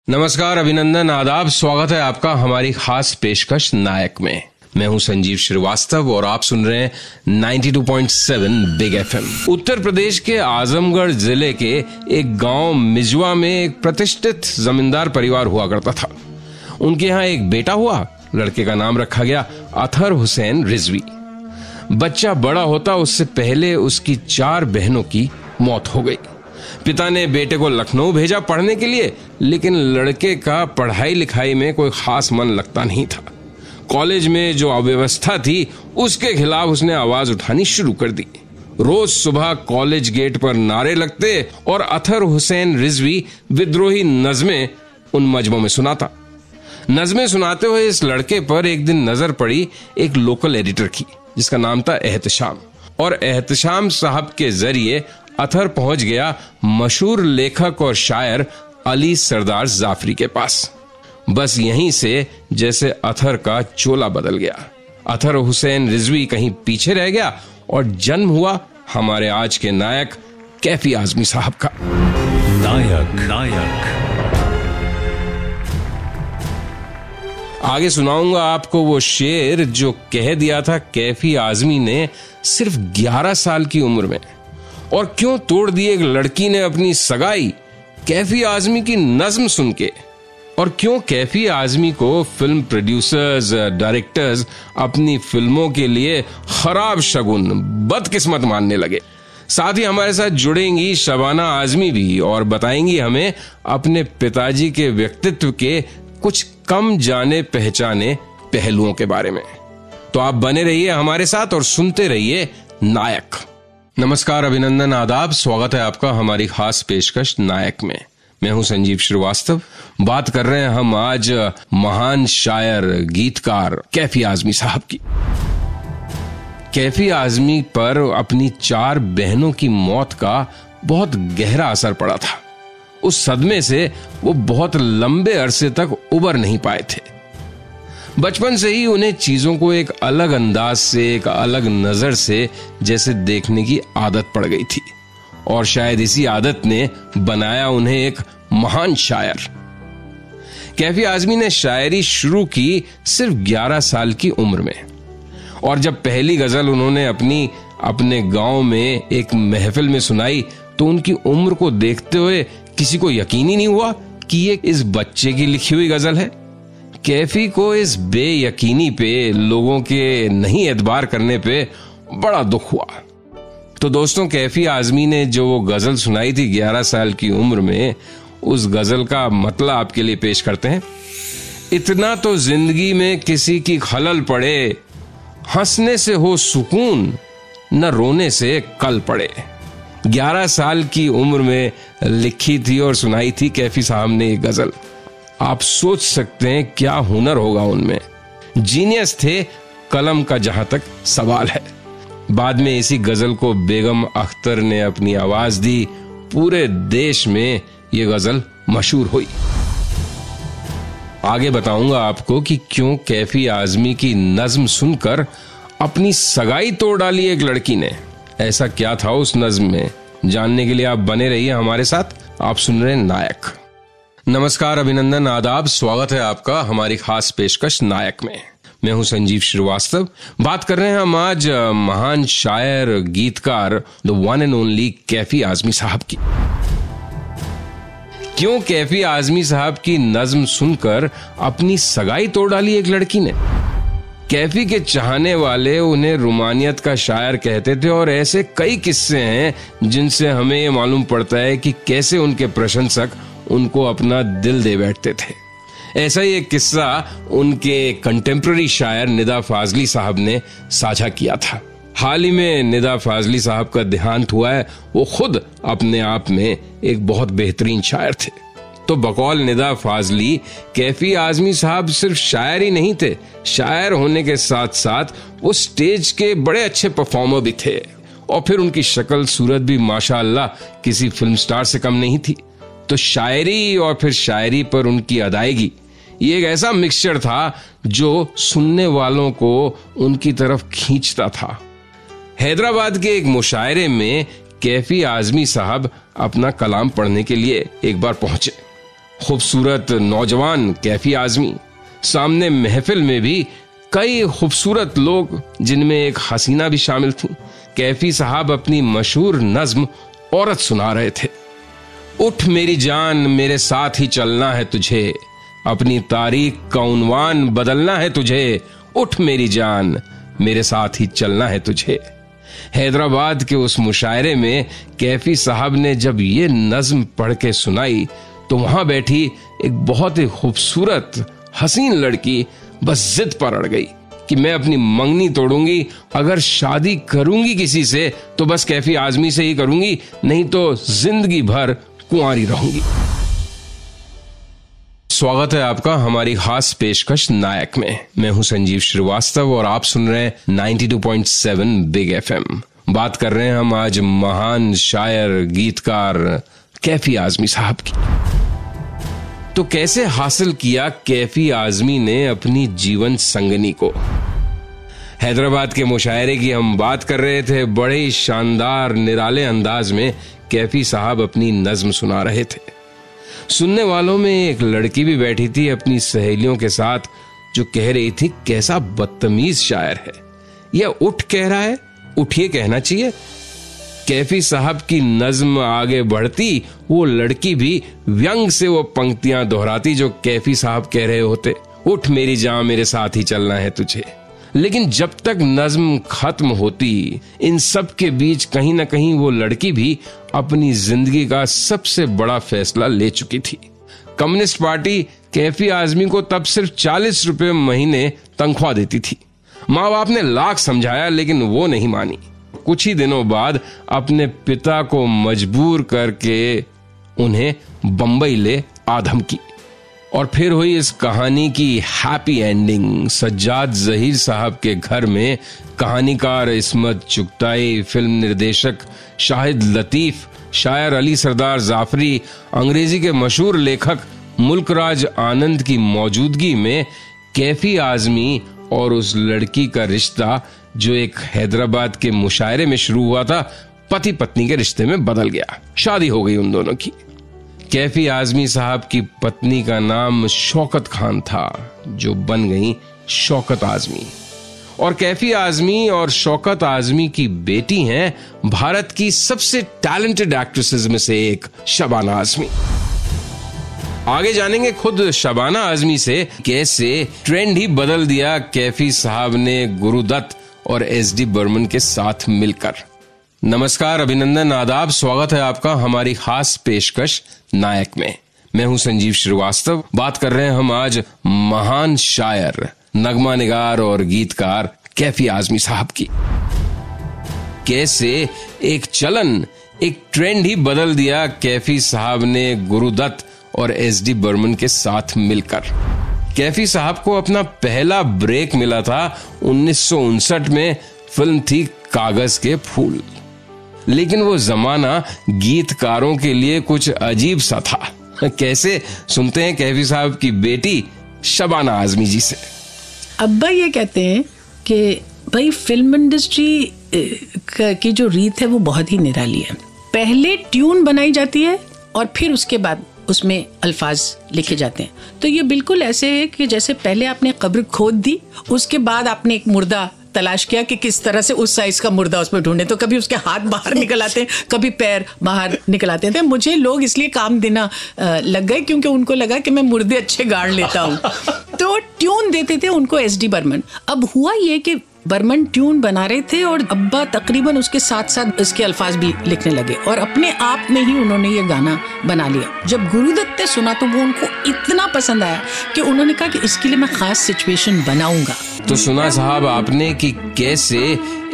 नमस्कार, अभिनंदन, आदाब। स्वागत है आपका हमारी खास पेशकश नायक में। मैं हूं संजीव श्रीवास्तव और आप सुन रहे हैं 92.7 बिग एफएम। उत्तर प्रदेश के आजमगढ़ जिले के एक गांव मिजवा में एक प्रतिष्ठित जमींदार परिवार हुआ करता था। उनके यहाँ एक बेटा हुआ। लड़के का नाम रखा गया अतहर हुसैन रिजवी। बच्चा बड़ा होता उससे पहले उसकी 4 बहनों की मौत हो गई। पिता ने बेटे को लखनऊ भेजा पढ़ने के लिए, लेकिन लड़के का पढ़ाई लिखाई में कोई खास मन लगता नहीं था। कॉलेज में जो अव्यवस्था थी उसके खिलाफ उसने आवाज उठानी शुरू कर दी। रोज सुबह कॉलेज गेट पर नारे लगते और अतहर हुसैन रिजवी विद्रोही नज़में उन मजमों में सुनाता। नज़में सुनाते हुए इस लड़के पर एक दिन नजर पड़ी एक लोकल एडिटर की, जिसका नाम था एहतशाम। और एहतशाम साहब के जरिए अतहर पहुंच गया मशहूर लेखक और शायर अली सरदार जाफरी के पास। बस यहीं से जैसे अतहर का चोला बदल गया। अतहर हुसैन रिजवी कहीं पीछे रह गया और जन्म हुआ हमारे आज के नायक कैफी आजमी साहब का। नायक आगे सुनाऊंगा आपको वो शेर जो कह दिया था कैफी आजमी ने सिर्फ 11 साल की उम्र में। और क्यों तोड़ दी एक लड़की ने अपनी सगाई कैफी आजमी की नज्म सुन के। और क्यों कैफी आजमी को फिल्म प्रोड्यूसर्स, डायरेक्टर्स अपनी फिल्मों के लिए खराब शगुन, बदकिस्मत मानने लगे। साथ ही हमारे साथ जुड़ेंगी शबाना आजमी भी और बताएंगी हमें अपने पिताजी के व्यक्तित्व के कुछ कम जाने पहचाने पहलुओं के बारे में। तो आप बने रहिए हमारे साथ और सुनते रहिए नायक। नमस्कार, अभिनंदन, आदाब। स्वागत है आपका हमारी खास पेशकश नायक में। मैं हूं संजीव श्रीवास्तव। बात कर रहे हैं हम आज महान शायर, गीतकार कैफी आजमी साहब की। कैफी आजमी पर अपनी 4 बहनों की मौत का बहुत गहरा असर पड़ा था। उस सदमे से वो बहुत लंबे अरसे तक उबर नहीं पाए थे। बचपन से ही उन्हें चीजों को एक अलग अंदाज से, एक अलग नजर से जैसे देखने की आदत पड़ गई थी और शायद इसी आदत ने बनाया उन्हें एक महान शायर। कैफी आजमी ने शायरी शुरू की सिर्फ 11 साल की उम्र में। और जब पहली गजल उन्होंने अपने गांव में एक महफिल में सुनाई तो उनकी उम्र को देखते हुए किसी को यकीन ही नहीं हुआ कि ये इस बच्चे की लिखी हुई गजल है। कैफी को इस बेयकीनी पे, लोगों के नहीं एतबार करने पे बड़ा दुख हुआ। तो दोस्तों, कैफी आजमी ने जो वो गजल सुनाई थी 11 साल की उम्र में, उस गजल का मतलब आपके लिए पेश करते हैं। इतना तो जिंदगी में किसी की खलल पड़े, हंसने से हो सुकून, न रोने से कल पड़े। 11 साल की उम्र में लिखी थी और सुनाई थी कैफी साहब ने ये गजल। आप सोच सकते हैं क्या हुनर होगा उनमें। जीनियस थे कलम का, जहां तक सवाल है। बाद में इसी गजल को बेगम अख्तर ने अपनी आवाज दी। पूरे देश में ये गजल मशहूर हुई। आगे बताऊंगा आपको कि क्यों कैफी आजमी की नज्म सुनकर अपनी सगाई तोड़ डाली एक लड़की ने। ऐसा क्या था उस नज्म में, जानने के लिए आप बने रहिए हमारे साथ। आप सुन रहे हैं नायक। नमस्कार, अभिनंदन, आदाब। स्वागत है आपका हमारी खास पेशकश नायक में। मैं हूं संजीव श्रीवास्तव। बात कर रहे हैं हम आज महान शायर, गीतकार, the one and only Kaifi Azmi साहब की। क्यों कैफी आजमी साहब की नज्म सुनकर अपनी सगाई तोड़ डाली एक लड़की ने। कैफी के चाहने वाले उन्हें रुमानियत का शायर कहते थे और ऐसे कई किस्से हैं जिनसे हमें ये मालूम पड़ता है कि कैसे उनके प्रशंसक उनको अपना दिल दे बैठते थे। ऐसा ही एक किस्सा उनके कंटेम्प्रेरी शायर निदा फाजली साहब ने साझा किया था। हाल ही में निदा फाजली साहब का देहांत हुआ है। वो खुद अपने आप में एक बहुत बेहतरीन शायर थे। तो बकौल निदा फाजली, कैफी आजमी साहब सिर्फ शायर ही नहीं थे, शायर होने के साथ साथ वो स्टेज के बड़े अच्छे परफॉर्मर भी थे। और फिर उनकी शक्ल सूरत भी माशाअल्लाह किसी फिल्म स्टार से कम नहीं थी। तो शायरी और फिर शायरी पर उनकी अदायगी, ये एक ऐसा मिक्सचर था जो सुनने वालों को उनकी तरफ खींचता था। हैदराबाद के एक मुशायरे में कैफी आजमी साहब अपना कलाम पढ़ने के लिए एक बार पहुंचे। खूबसूरत नौजवान कैफी आजमी, सामने महफिल में भी कई खूबसूरत लोग जिनमें एक हसीना भी शामिल थी। कैफी साहब अपनी मशहूर नज्म औरत सुना रहे थे। उठ मेरी जान, मेरे साथ ही चलना है तुझे, अपनी तारीख का उन्वान बदलना है तुझे। उठ मेरी जान, मेरे साथ ही चलना है तुझे। हैदराबाद के उस मुशायरे में कैफी साहब ने जब ये नज्म पढ़ के सुनाई तो वहां बैठी एक बहुत ही खूबसूरत हसीन लड़की बस जिद पर अड़ गई कि मैं अपनी मंगनी तोड़ूंगी, अगर शादी करूंगी किसी से तो बस कैफी आजमी से ही करूंगी, नहीं तो जिंदगी भर कुंवारी रहूंगी। स्वागत है आपका हमारी खास पेशकश नायक में। मैं हूं संजीव श्रीवास्तव और आप सुन रहे हैं 92.7 बिग FM। बात कर रहे हैं हम आज महान शायर गीतकार कैफी आजमी साहब की। तो कैसे हासिल किया कैफी आजमी ने अपनी जीवन संगनी को? हैदराबाद के मुशायरे की हम बात कर रहे थे। बड़े ही शानदार निराले अंदाज में कैफी साहब अपनी नज्म सुना रहे थे। सुनने वालों में एक लड़की भी बैठी थी अपनी सहेलियों के साथ, जो कह रही थी कैसा बदतमीज शायर है, यह उठ कह रहा है, उठिए कहना चाहिए। कैफी साहब की नज्म आगे बढ़ती, वो लड़की भी व्यंग से वो पंक्तियां दोहराती जो कैफी साहब कह रहे होते, उठ मेरी जान, मेरे साथ ही चलना है तुझे। लेकिन जब तक नज्म खत्म होती, इन सब के बीच कहीं ना कहीं वो लड़की भी अपनी जिंदगी का सबसे बड़ा फैसला ले चुकी थी। कम्युनिस्ट पार्टी कैफी आजमी को तब सिर्फ 40 रुपए महीने तनख्वाह देती थी। माँ बाप ने लाख समझाया लेकिन वो नहीं मानी। कुछ ही दिनों बाद अपने पिता को मजबूर करके उन्हें बंबई ले आधम की। और फिर हुई इस कहानी की हैप्पी एंडिंग। सज्जाद जहीर साहब के घर में कहानीकार इस्मत चुगताई, फिल्म निर्देशक शाहिद लतीफ, शायर अली सरदार जाफरी, अंग्रेजी के मशहूर लेखक मुल्कराज आनंद की मौजूदगी में कैफी आजमी और उस लड़की का रिश्ता, जो एक हैदराबाद के मुशायरे में शुरू हुआ था, पति पत्नी के रिश्ते में बदल गया। शादी हो गई उन दोनों की। कैफी आजमी साहब की पत्नी का नाम शौकत खान था, जो बन गई शौकत आजमी। और कैफी आजमी और शौकत आजमी की बेटी हैं भारत की सबसे टैलेंटेड एक्ट्रेसेस में से एक शबाना आजमी। आगे जानेंगे खुद शबाना आजमी से कैसे ट्रेंड ही बदल दिया कैफी साहब ने गुरुदत्त और SD बर्मन के साथ मिलकर। नमस्कार, अभिनंदन, आदाब, स्वागत है आपका हमारी खास पेशकश नायक में। मैं हूं संजीव श्रीवास्तव। बात कर रहे हैं हम आज महान शायर, नगमा निगार और गीतकार कैफी आजमी साहब की। कैसे एक चलन, एक ट्रेंड ही बदल दिया कैफी साहब ने गुरुदत्त और SD बर्मन के साथ मिलकर। कैफी साहब को अपना पहला ब्रेक मिला था 1959 में। फिल्म थी कागज के फूल। लेकिन वो जमाना गीतकारों के लिए कुछ अजीब सा था। कैसे सुनते हैं कैफी साहब की बेटी शबाना आजमी जी से। अब्बा ये कहते हैं कि भाई फिल्म इंडस्ट्री की जो रीत है वो बहुत ही निराली है। पहले ट्यून बनाई जाती है और फिर उसके बाद उसमें अल्फाज लिखे जाते हैं। तो ये बिल्कुल ऐसे है कि जैसे पहले आपने कब्र खोद दी, उसके बाद आपने एक मुर्दा तलाश किया कि किस तरह से उस साइज का मुर्दा उसमें ढूंढे। तो कभी उसके हाथ बाहर निकल आते हैं, कभी पैर बाहर निकल आते हैं। तो मुझे लोग इसलिए काम देना लग गए क्योंकि उनको लगा कि मैं मुर्दे अच्छे गाड़ लेता हूँ। तो ट्यून देते थे उनको SD बर्मन। अब हुआ ये कि बर्मन ट्यून बना रहे थे और अब्बा तकरीबन उसके साथ साथ इसके अल्फाज भी लिखने लगे और अपने आप में ही उन्होंने ये गाना बना लिया। जब गुरुदत्त ने सुना तो वो उनको इतना पसंद आया कि उन्होंने कहा कि इसके लिए मैं खास सिचुएशन बनाऊंगा। तो सुना साहब आपने कि कैसे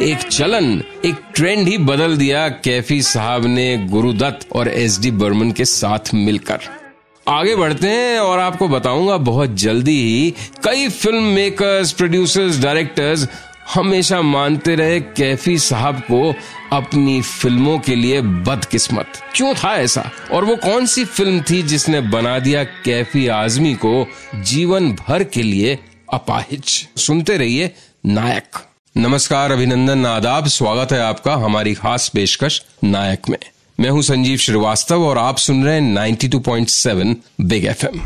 एक चलन, एक ट्रेंड ही बदल दिया कैफी साहब ने गुरुदत्त और SD बर्मन के साथ मिलकर। आगे बढ़ते हैं और आपको बताऊंगा बहुत जल्दी ही कई फिल्म मेकर्स, प्रोड्यूसर्स, डायरेक्टर्स हमेशा मानते रहे कैफी साहब को अपनी फिल्मों के लिए बदकिस्मत। क्यों था ऐसा और वो कौन सी फिल्म थी जिसने बना दिया कैफी आजमी को जीवन भर के लिए अपाहिज? सुनते रहिए नायक। नमस्कार, अभिनंदन, आदाब, स्वागत है आपका हमारी खास पेशकश नायक में। मैं हूं संजीव श्रीवास्तव और आप सुन रहे हैं 92.7 बिग एफएम।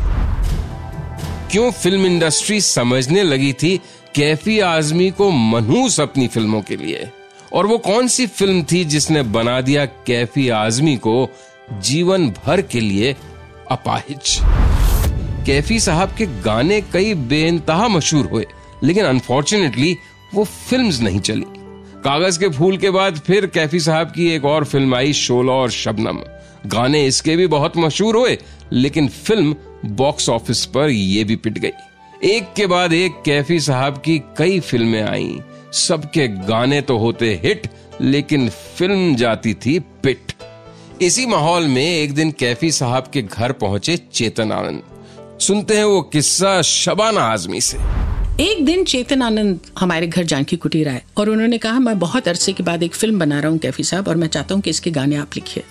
क्यों फिल्म इंडस्ट्री समझने लगी थी कैफी आजमी को मनहूस अपनी फिल्मों के लिए, और वो कौन सी फिल्म थी जिसने बना दिया कैफी आजमी को जीवन भर के लिए अपाहिज। कैफी साहब के गाने कई बेइंतहा मशहूर हुए, लेकिन अनफॉर्चुनेटली वो फिल्म्स नहीं चली। कागज के फूल के बाद फिर कैफी साहब की एक और फिल्म आई, शोला और शबनम। गाने इसके भी बहुत मशहूर हुए, लेकिन फिल्म बॉक्स ऑफिस पर ये भी पिट गई। एक के बाद एक कैफी साहब की कई फिल्में आईं, सबके गाने तो होते हिट, लेकिन फिल्म जाती थी पिट। इसी माहौल में एक दिन कैफी साहब के घर पहुंचे चेतन आनंद। सुनते हैं वो किस्सा शबाना आजमी से। एक दिन चेतन आनंद हमारे घर जानकी कुटीर आए और उन्होंने कहा, मैं बहुत अरसे के बाद एक फिल्म बना रहा हूँ कैफी साहब, और मैं चाहता हूँ कि इसके गाने आप लिखिए।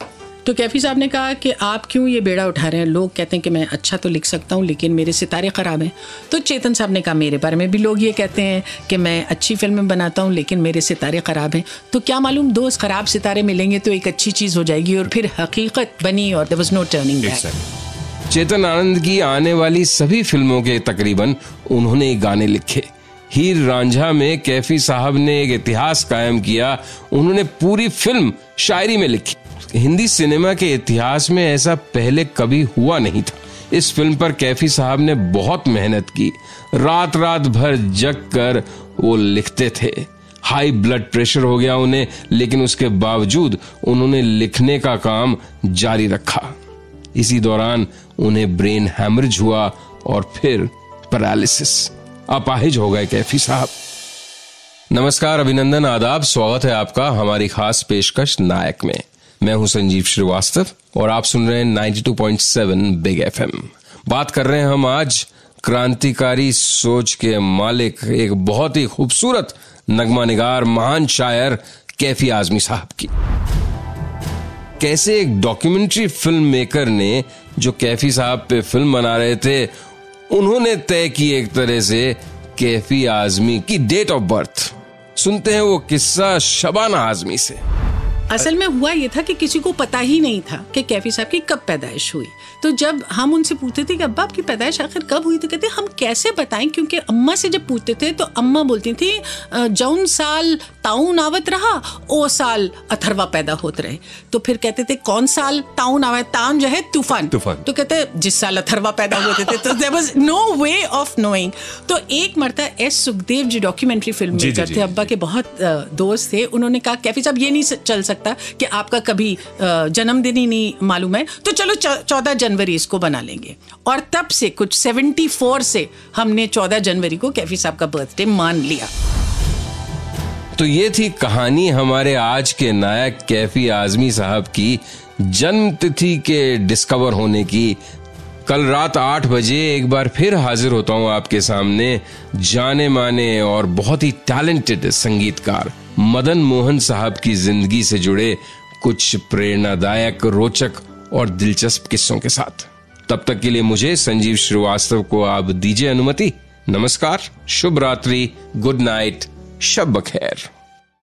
तो कैफी साहब ने कहा कि आप क्यों ये बेड़ा उठा रहे हैं, लोग कहते हैं कि मैं अच्छा तो लिख सकता हूँ लेकिन मेरे सितारे खराब हैं। तो चेतन साहब ने कहा, मेरे बारे में भी लोग ये कहते हैं कि मैं अच्छी फिल्में बनाता हूँ लेकिन मेरे सितारे खराब हैं, तो क्या मालूम दो खराब सितारे मिलेंगे तो एक अच्छी चीज हो जाएगी। और फिर हकीकत बनी और there was no turning back. Chetan Anand की आने वाली सभी फिल्मों के तकरीबन उन्होंने गाने लिखे। हीर रांझा में कैफी साहब ने एक इतिहास कायम किया, उन्होंने पूरी फिल्म शायरी में लिखी। हिंदी सिनेमा के इतिहास में ऐसा पहले कभी हुआ नहीं था। इस फिल्म पर कैफी साहब ने बहुत मेहनत की, रात रात भर जग कर वो लिखते थे। हाई ब्लड प्रेशर हो गया उन्हें, लेकिन उसके बावजूद उन्होंने लिखने का काम जारी रखा। इसी दौरान उन्हें ब्रेन हैमरेज हुआ और फिर पैरालिसिस। अपाहिज हो गए कैफी साहब। नमस्कार, अभिनंदन, आदाब, स्वागत है आपका हमारी खास पेशकश नायक में। मैं हूं संजीव श्रीवास्तव और आप सुन रहे हैं 92.7 बिग एफएम। बात कर रहे हैं हम आज क्रांतिकारी सोच के मालिक, एक बहुत ही खूबसूरत नगमा निगार, महान शायर कैफी आजमी साहब की। कैसे एक डॉक्यूमेंट्री फिल्म मेकर ने, जो कैफी साहब पे फिल्म बना रहे थे, उन्होंने तय की एक तरह से कैफी आजमी की डेट ऑफ बर्थ। सुनते हैं वो किस्सा शबाना आजमी से। असल में हुआ ये था कि किसी को पता ही नहीं था कि कैफी साहब की कब पैदाइश हुई। तो जब हम उनसे पूछते थे कि अब्बा आपकी पैदाइश आखिर कब हुई, तो कहते हम कैसे बताएं, क्योंकि अम्मा से जब पूछते थे तो अम्मा बोलती थी जौन साल ताउन आवत रहा ओ साल अथर्वा पैदा होते रहे। तो फिर कहते थे कौन साल ताउन आवा, ताउन जो है तूफान। तो कहते जिस साल अथर्वा पैदा होते थे। तो there was no way of knowing. तो एक मरतबा S Sukhdev ji documentary film maker थे, अब्बा के बहुत दोस्त थे, उन्होंने कहा कैफी साहब ये नहीं चल सकता कि आपका कभी जन्मदिन ही नहीं मालूम है, तो चलो 14 जनवरी इसको बना लेंगे। और तब से कुछ 74 से हमने 14 जनवरी को कैफी साहब का बर्थडे मान लिया। तो ये थी कहानी हमारे आज के नायक कैफी आजमी साहब की जन्म तिथि के डिस्कवर होने की। कल रात 8 बजे एक बार फिर हाजिर होता हूं आपके सामने जाने माने और बहुत ही टैलेंटेड संगीतकार मदन मोहन साहब की जिंदगी से जुड़े कुछ प्रेरणादायक, रोचक और दिलचस्प किस्सों के साथ। तब तक के लिए मुझे संजीव श्रीवास्तव को आप दीजिए अनुमति। नमस्कार, शुभ रात्रि, गुड नाइट, शब बखैर।